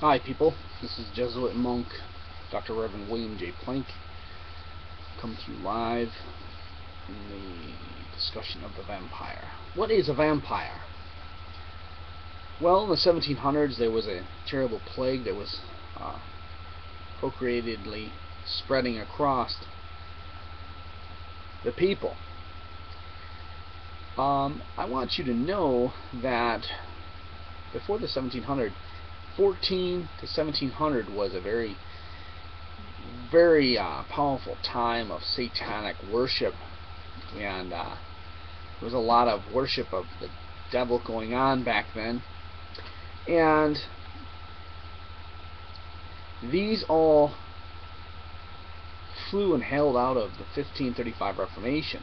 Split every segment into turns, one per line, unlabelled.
Hi people, this is Jesuit monk Dr. Reverend William J. Plank coming to you live in the discussion of the vampire. What is a vampire? Well, in the 1700s there was a terrible plague that was procreatedly spreading across the people. I want you to know that before the 1700s, 14 to 1700 was a very powerful time of satanic worship, and there was a lot of worship of the devil going on back then, and these all flew and hailed out of the 1535 Reformation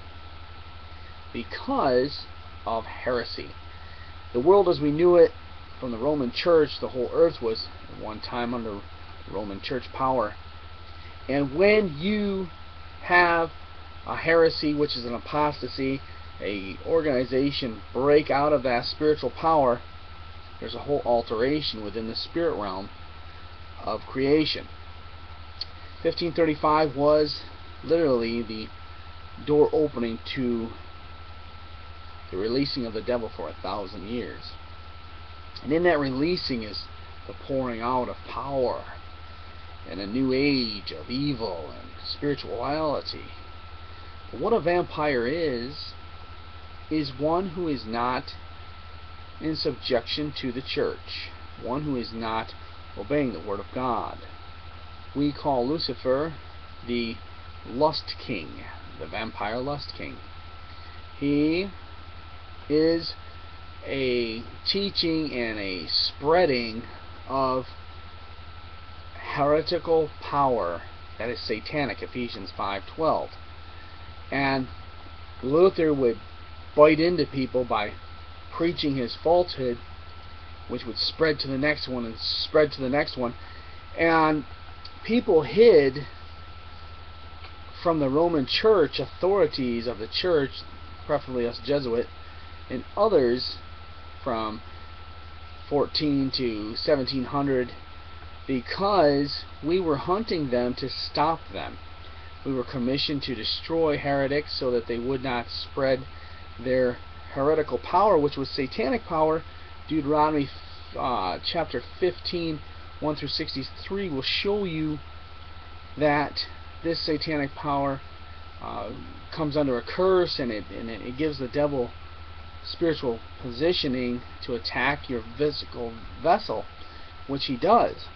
because of heresy. The world as we knew it from the Roman Church, the whole earth was at one time under Roman Church power. And when you have a heresy, which is an apostasy, a organization break out of that spiritual power, there's a whole alteration within the spirit realm of creation. 1535 was literally the door opening to the releasing of the devil for 1,000 years. And in that releasing is the pouring out of power and a new age of evil and spirituality. But what a vampire is one who is not in subjection to the church, one who is not obeying the word of God. We call Lucifer the lust king, the vampire lust king. He is a teaching and a spreading of heretical power that is satanic, Ephesians 5:12. And Luther would bite into people by preaching his falsehood, which would spread to the next one and spread to the next one, and people hid from the Roman Church authorities of the church, preferably us Jesuit, and others from 14 to 1700, because we were hunting them to stop them. We were commissioned to destroy heretics so that they would not spread their heretical power, which was satanic power. Deuteronomy chapter 15, 1 through 63 will show you that this satanic power comes under a curse, and it gives the devil spiritual positioning to attack your physical vessel, which he does.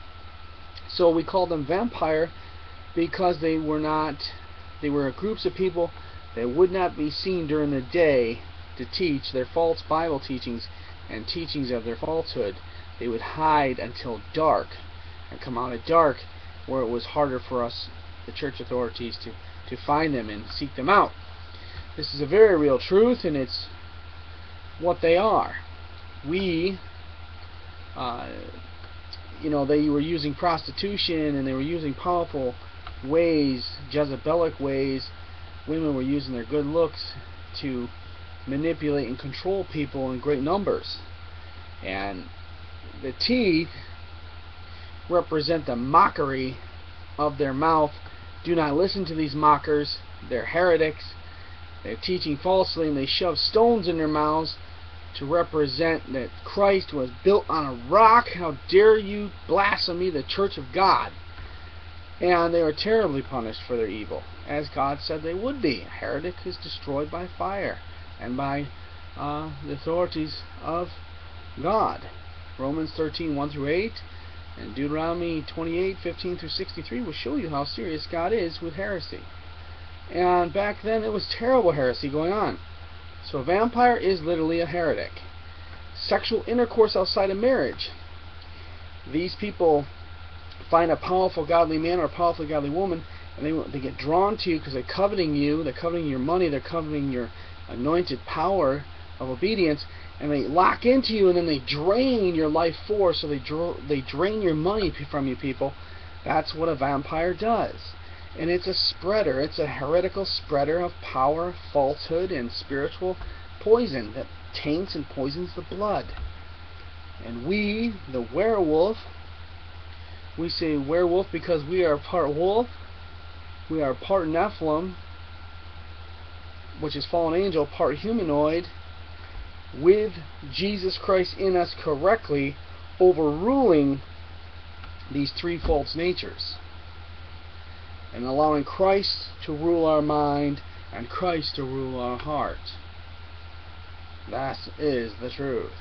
So we call them vampire because they were groups of people that would not be seen during the day to teach their false Bible teachings and teachings of their falsehood. They would hide until dark and come out at dark, where it was harder for us, the church authorities, to find them and seek them out. This is a very real truth, and it's what they are. We, they were using prostitution, and they were using powerful ways, Jezebelic ways. Women were using their good looks to manipulate and control people in great numbers. And the teeth represent the mockery of their mouth. Do not listen to these mockers. They're heretics. They're teaching falsely, and they shove stones in their mouths to represent that Christ was built on a rock. How dare you blaspheme the church of God? And they were terribly punished for their evil, as God said they would be. A heretic is destroyed by fire and by the authorities of God. Romans 13, 1 through 8, and Deuteronomy 28, 15 through 63 will show you how serious God is with heresy. And back then it was terrible heresy going on. So a vampire is literally a heretic. Sexual intercourse outside of marriage. These people find a powerful godly man or a powerful godly woman, and they get drawn to you because they're coveting you, they're coveting your money, they're coveting your anointed power of obedience, and they lock into you, and then they drain your life force, so they drain your money from you people. That's what a vampire does. And it's a spreader. It's a heretical spreader of power, falsehood, and spiritual poison that taints and poisons the blood. And we, the werewolf, We say werewolf because we are part wolf, we are part Nephilim, which is fallen angel, part humanoid, with Jesus Christ in us correctly, overruling these three false natures, and allowing Christ to rule our mind and Christ to rule our heart. That is the truth.